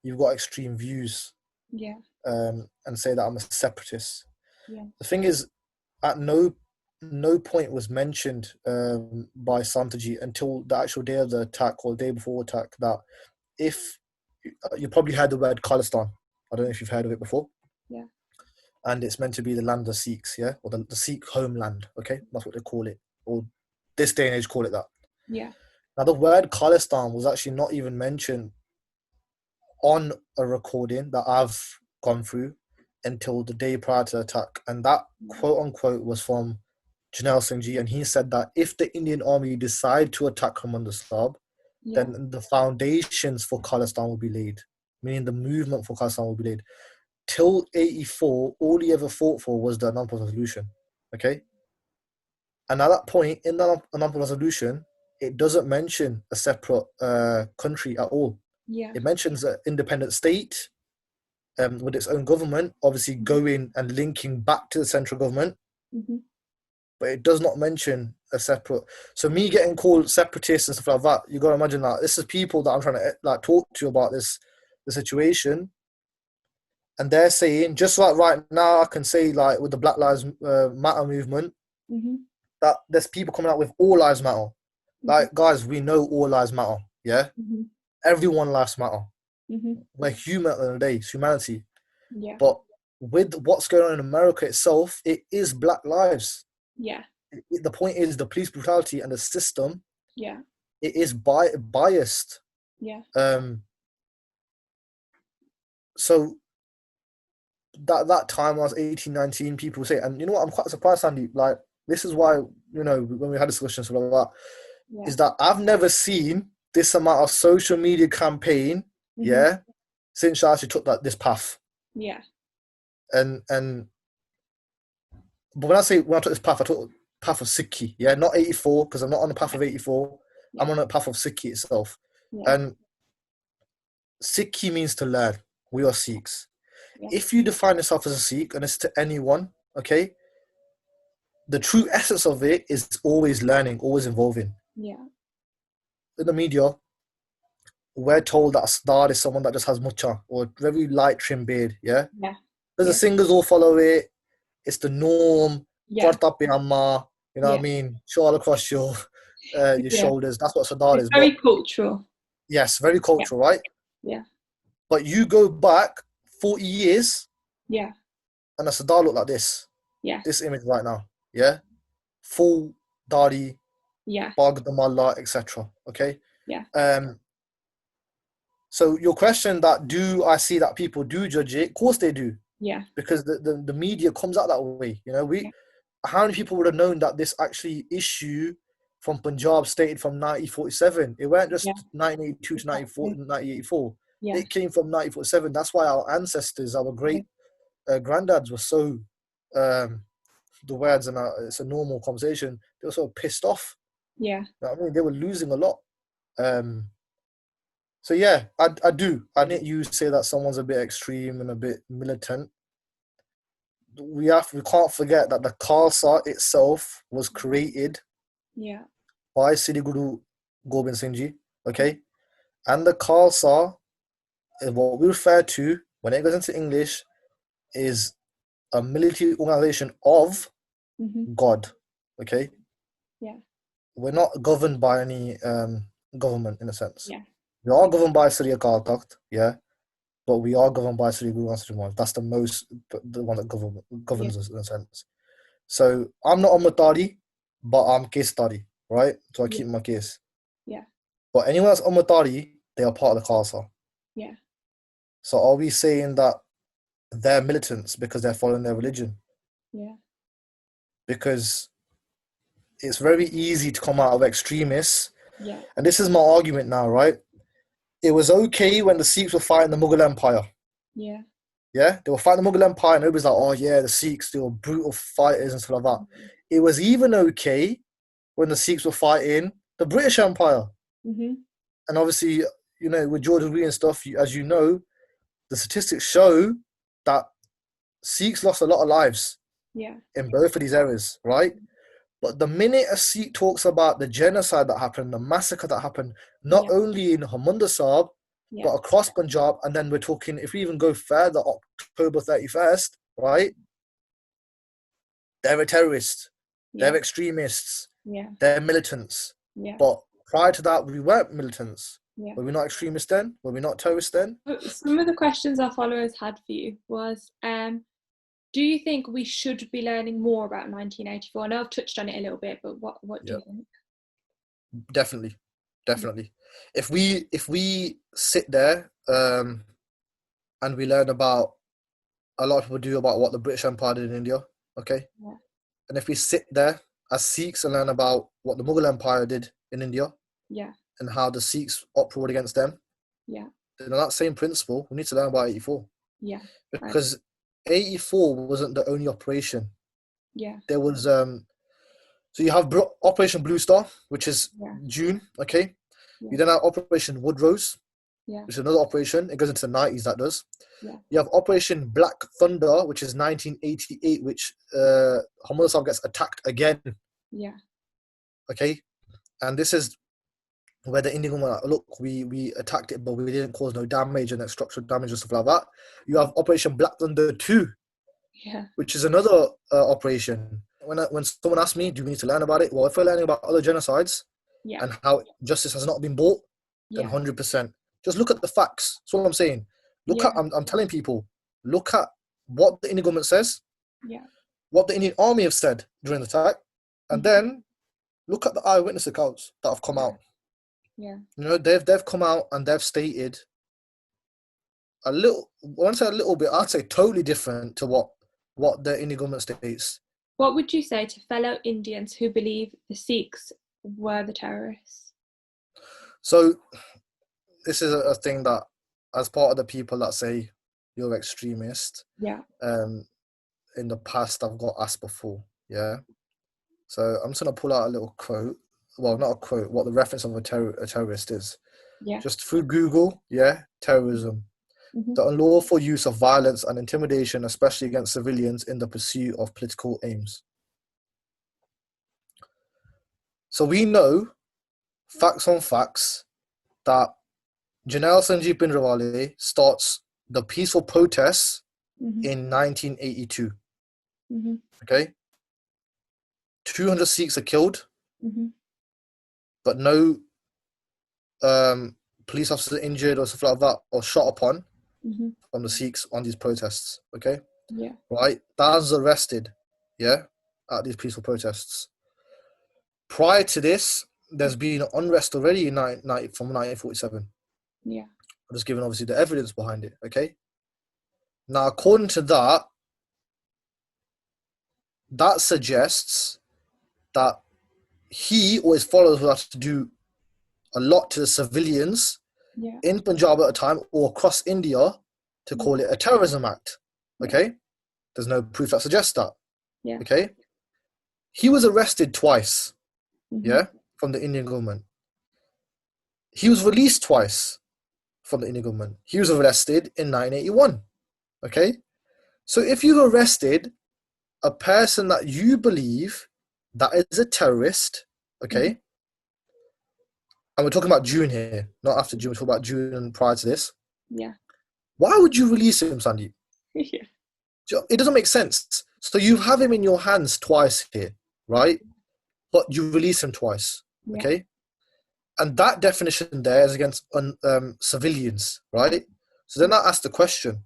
S2: You've got extreme views.
S1: Yeah.
S2: And say that I'm a separatist.
S1: Yeah.
S2: The thing is, at no point was mentioned by Santaji until the actual day of the attack or the day before the attack that if you probably heard the word Khalistan. I don't know if you've heard of it before.
S1: Yeah.
S2: And it's meant to be the land of the Sikhs, yeah, or the Sikh homeland. Okay, that's what they call it, or this day and age call it that.
S1: Yeah.
S2: Now the word Khalistan was actually not even mentioned on a recording that I've gone through until the day prior to the attack, and that quote unquote was from Janelle Singh, and he said that if the Indian army decide to attack Harmandir Sahib, then the foundations for Khalistan will be laid, meaning the movement for Khalistan will be laid. Till 84, all he ever fought for was the Anandpur resolution. Okay, and at that point in the Anandpur resolution, it doesn't mention a separate country at all. It mentions an independent state with its own government, obviously going and linking back to the central government, but it does not mention a separate. So me getting called separatist and stuff like that, you got to imagine that this is people that I'm trying to like talk to about the situation, and they're saying, just like right now, I can say like with the Black Lives Matter movement, that there's people coming out with all lives matter. Like, guys, we know all lives matter, yeah? Everyone lives matter. We're human at the end of the day, it's humanity.
S1: Yeah.
S2: But with what's going on in America itself, it is Black lives.
S1: Yeah.
S2: The point is the police brutality and the system.
S1: Yeah.
S2: It is biased.
S1: Yeah.
S2: So that time I was 18, 19, people say, and you know what, I'm quite surprised, Sandy, like, this is why, you know, when we had discussions about that, is that I've never seen this amount of social media campaign, since I actually took this path.
S1: Yeah.
S2: But when I took this path, I took the path of Sikhi, not 84, because I'm not on the path of 84. I'm on the path of Sikhi itself. And Sikhi means to learn. We are Sikhs. If you define yourself as a Sikh, and it's to anyone, okay, the true essence of it is always learning, always evolving.
S1: Yeah.
S2: In the media, we're told that a star is someone that just has mucha or very light trim beard, yeah?
S1: Yeah.
S2: Because the singers all follow it. It's the norm. Kurta pajama, you know what I mean? Shawl across your shoulders. That's what Sardar is.
S1: Very cultural.
S2: Yes, very cultural, right?
S1: Yeah.
S2: But you go back 40 years.
S1: Yeah.
S2: And a Sardar look like this.
S1: Yeah.
S2: This image right now. Yeah. Full dari.
S1: Yeah.
S2: Bag the mullah, etc. Okay.
S1: Yeah.
S2: So your question that do I see that people do judge it? Of course they do.
S1: Yeah.
S2: Because the media comes out that way. You know, how many people would have known that this actually issue from Punjab stated from 1947. It weren't just
S1: Yeah.
S2: 1982 to 1984.
S1: Yeah.
S2: It came from 1947. That's why our ancestors, our great granddads, were so the words, and it's a normal conversation. They were so pissed off.
S1: Yeah.
S2: You know what I mean, they were losing a lot. So yeah, I do. I didn't you say that someone's a bit extreme and a bit militant. We can't forget that the Khalsa itself was created by Sri Guru Gobind Singh Ji, okay? And the Khalsa, what we refer to when it goes into English, is a military organization of God, okay?
S1: Yeah.
S2: We're not governed by any government in a sense.
S1: Yeah.
S2: We are governed by Sri Akal Takht, yeah, but we are governed by Sri Guru Granth Sahib Maharaj. That's the one that governs us in a sense. So I'm not a Matari, but I'm Kesari, right? So I keep my case.
S1: Yeah.
S2: But anyone that's a Matari, they are part of the Khalsa.
S1: Yeah.
S2: So are we saying that they're militants because they're following their religion?
S1: Yeah.
S2: Because it's very easy to come out of extremists.
S1: Yeah.
S2: And this is my argument now, right? It was okay when the Sikhs were fighting the Mughal Empire.
S1: Yeah.
S2: Yeah, they were fighting the Mughal Empire, and everybody's like, oh yeah, the Sikhs, they were brutal fighters and stuff like that. It was even okay when the Sikhs were fighting the British Empire. And obviously, you know, with George Reed and stuff, as you know, the statistics show that Sikhs lost a lot of lives in both of these eras, right? But the minute a Sikh talks about the genocide that happened, the massacre that happened, not only in Harmandir Sahib, but across Punjab, and then we're talking, if we even go further, October 31st, right? They're terrorists, they're extremists, they're militants. But prior to that, we weren't militants. Were we not extremists then? Were we not terrorists then?
S1: Some of the questions our followers had for you was, do you think we should be learning more about 1984? I know I've touched on it a little bit, but what do you think?
S2: Definitely. If we sit there and we learn about, a lot of people do, about what the British Empire did in India, okay? And if we sit there as Sikhs and learn about what the Mughal Empire did in India, and how the Sikhs uproared against them, then on that same principle, we need to learn about 84. Because 84 wasn't the only operation. There was so you have Operation Blue Star, which is June, okay? You then have Operation Woodrose, which is another operation. It goes into the 90s, that does. You have Operation Black Thunder, which is 1988, which Harmandir Sahib gets attacked again. Okay? And this is where the Indian government, look, we attacked it, but we didn't cause no damage and structural damage and stuff like that. You have Operation Black Thunder 2, which is another operation. When someone asks me, do we need to learn about it? Well, if we're learning about other genocides and how justice has not been brought, then 100%. Just look at the facts. That's what I'm saying. Look at, I'm telling people, look at what the Indian government says, what the Indian army have said during the attack, and then look at the eyewitness accounts that have come out. You know, they've come out and they've stated a little, when I say a little bit, I'd say totally different to what the Indian government states.
S1: What would you say to fellow Indians who believe the Sikhs were the terrorists?
S2: So this is a thing that, as part of the people that say you're extremist, in the past I've got asked before, So I'm just going to pull out a little quote. Well, not a quote, what the reference of a terrorist is. Just through Google, terrorism. The unlawful use of violence and intimidation, especially against civilians in the pursuit of political aims. So we know, facts on facts, that Janelle Sanjeev Bhindranwale starts the peaceful protests in 1982. Okay? 200 Sikhs are killed, but no police officers injured or stuff like that, or shot upon from the Sikhs on these protests. Okay? Right? Thousands arrested, at these peaceful protests. Prior to this, there's been unrest already from 1947. I'm just giving obviously the evidence behind it, okay? Now, according to that suggests that he or his followers would have to do a lot to the civilians in Punjab at a time or across India to call it a terrorism act. Okay? There's no proof that suggests that. Okay? He was arrested twice, from the Indian government. He was released twice from the Indian government. He was arrested in 1981. Okay? So if you've arrested a person that you believe that is a terrorist, okay, and we're talking about June here, not after June, we're talking about June and prior to this. Why would you release him, Sandeep? It doesn't make sense. So you have him in your hands twice here, right? But you release him twice, okay? And that definition there is against civilians, right? So then I asked the question,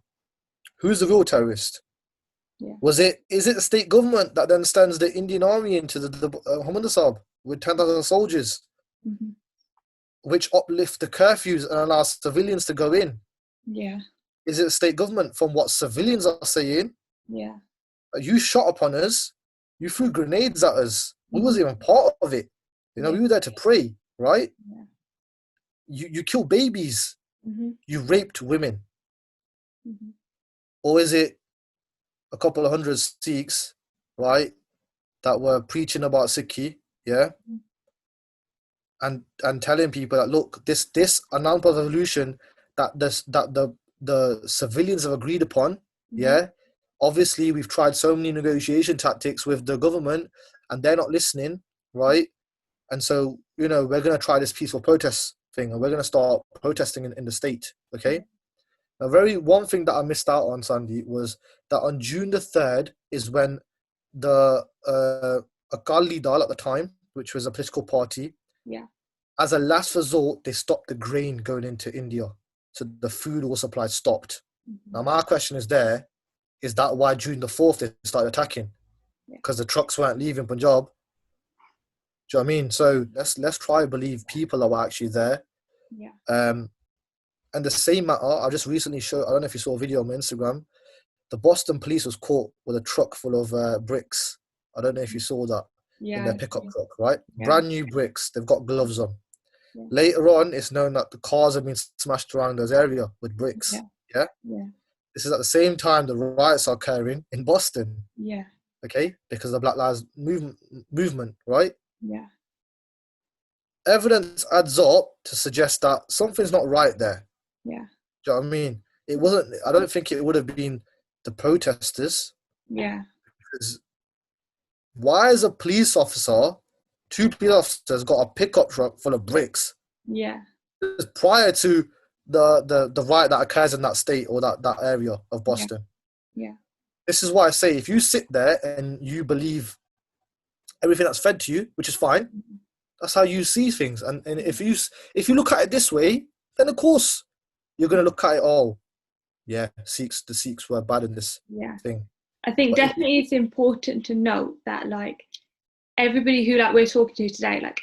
S2: who's the real terrorist? Is it the state government that then sends the Indian army into the Hamundasab with 10,000 soldiers, which uplift the curfews and allow civilians to go in? Is it the state government from what civilians are saying? You shot upon us, you threw grenades at us. We wasn't even part of it. We were there to pray, right? You killed babies. You raped women. Or is it a couple of hundred Sikhs, right, that were preaching about Sikhi, and telling people that, look, this announcement of revolution that the civilians have agreed upon, obviously we've tried so many negotiation tactics with the government and they're not listening, right? And so, we're going to try this peaceful protest thing and we're going to start protesting in the state, okay? Now, one thing that I missed out on, Sandy, was that on June the 3rd is when the Akali Dal at the time, which was a political party, as a last resort, they stopped the grain going into India. So the food war supply stopped. Now, my question is that why June the 4th they started attacking? Because the trucks weren't leaving Punjab. Do you know what I mean? So let's try to believe people are actually there. And the same matter, I just recently showed, I don't know if you saw a video on my Instagram, the Boston police was caught with a truck full of bricks. I don't know if you saw that in their pickup truck, right? Brand new bricks. They've got gloves on. Later on, it's known that the cars have been smashed around those area with bricks. This is at the same time the riots are occurring in Boston. Okay? Because of the Black Lives movement, right? Evidence adds up to suggest that something's not right there. Do you know what I mean? It wasn't, I don't think it would have been the protesters. Because why is a police officer, two police officers got a pickup truck full of bricks? Prior to the riot that occurs in that state or that area of Boston. This is why I say, if you sit there and you believe everything that's fed to you, which is fine, that's how you see things. And if you look at it this way, then of course you're going to look at it, the Sikhs were bad in this thing.
S1: I think definitely it's important to note that, like, everybody who, like, we're talking to today, like,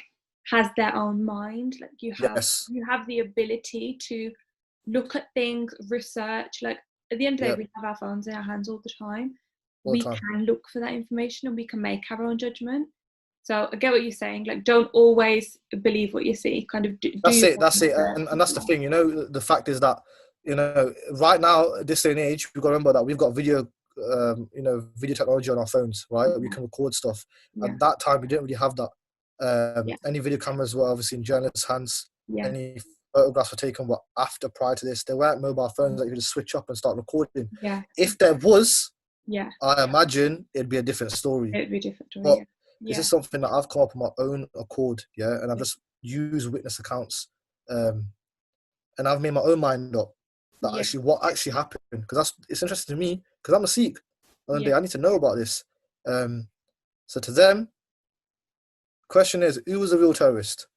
S1: has their own mind. Like, you have the ability to look at things, research. Like, at the end of the day, we have our phones in our hands all the time. We can look for that information and we can make our own judgment. So I get what you're saying. Like, don't always believe what you see. Kind of
S2: That's it. And that's the thing. The fact is that, right now, this day and age, we've got to remember that we've got video technology on our phones, right? We can record stuff. At that time, we didn't really have that. Any video cameras were obviously in journalists' hands. Any photographs were taken after, prior to this. There weren't mobile phones that you could just switch up and start recording. If there was, I imagine it'd be a different story.
S1: It'd be a different story.
S2: But this is something that I've come up on my own accord, and I've just used witness accounts, and I've made my own mind up that actually what actually happened, because it's interesting to me, because I'm a Sikh. And I need to know about this. So to them, question is, who was the real terrorist?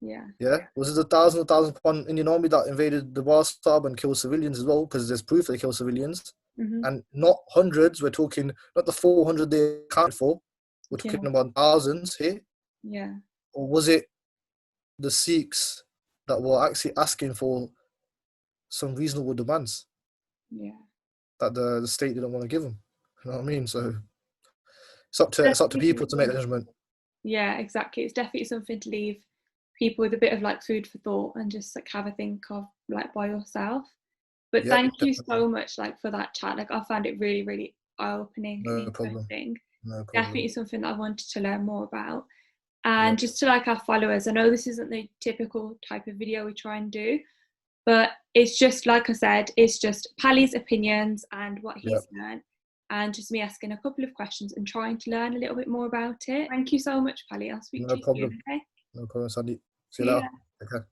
S2: Was it the thousands upon Indian army that invaded the Warstab and killed civilians as well? Because there's proof they killed civilians, and not hundreds. We're talking not the 400 they accounted for. We're talking about thousands here. Or was it the Sikhs that were actually asking for some reasonable demands that the state didn't want to give them? You know what I mean? So it's up to people to make the judgment.
S1: Yeah, exactly. It's definitely something to leave people with a bit of like food for thought and just like have a think of like by yourself. But
S2: Yeah,
S1: thank you
S2: definitely.
S1: so much like for that chat. Like I found it really, really eye-opening and
S2: No problem.
S1: interesting.
S2: No problem.
S1: Definitely something that I wanted to learn more about.
S2: Yeah.
S1: And just to like our followers, I know this isn't the typical type of video we try and do, but it's just like I said, it's just Pally's opinions and what
S2: Yeah.
S1: he's learned, and just me asking a couple of questions and trying to learn a little bit more about it. Thank you so much, Pally. I'll speak
S2: No
S1: to you
S2: problem.
S1: soon, okay?
S2: No problem, Sandy. See you
S1: See
S2: later.
S1: you.
S2: Okay.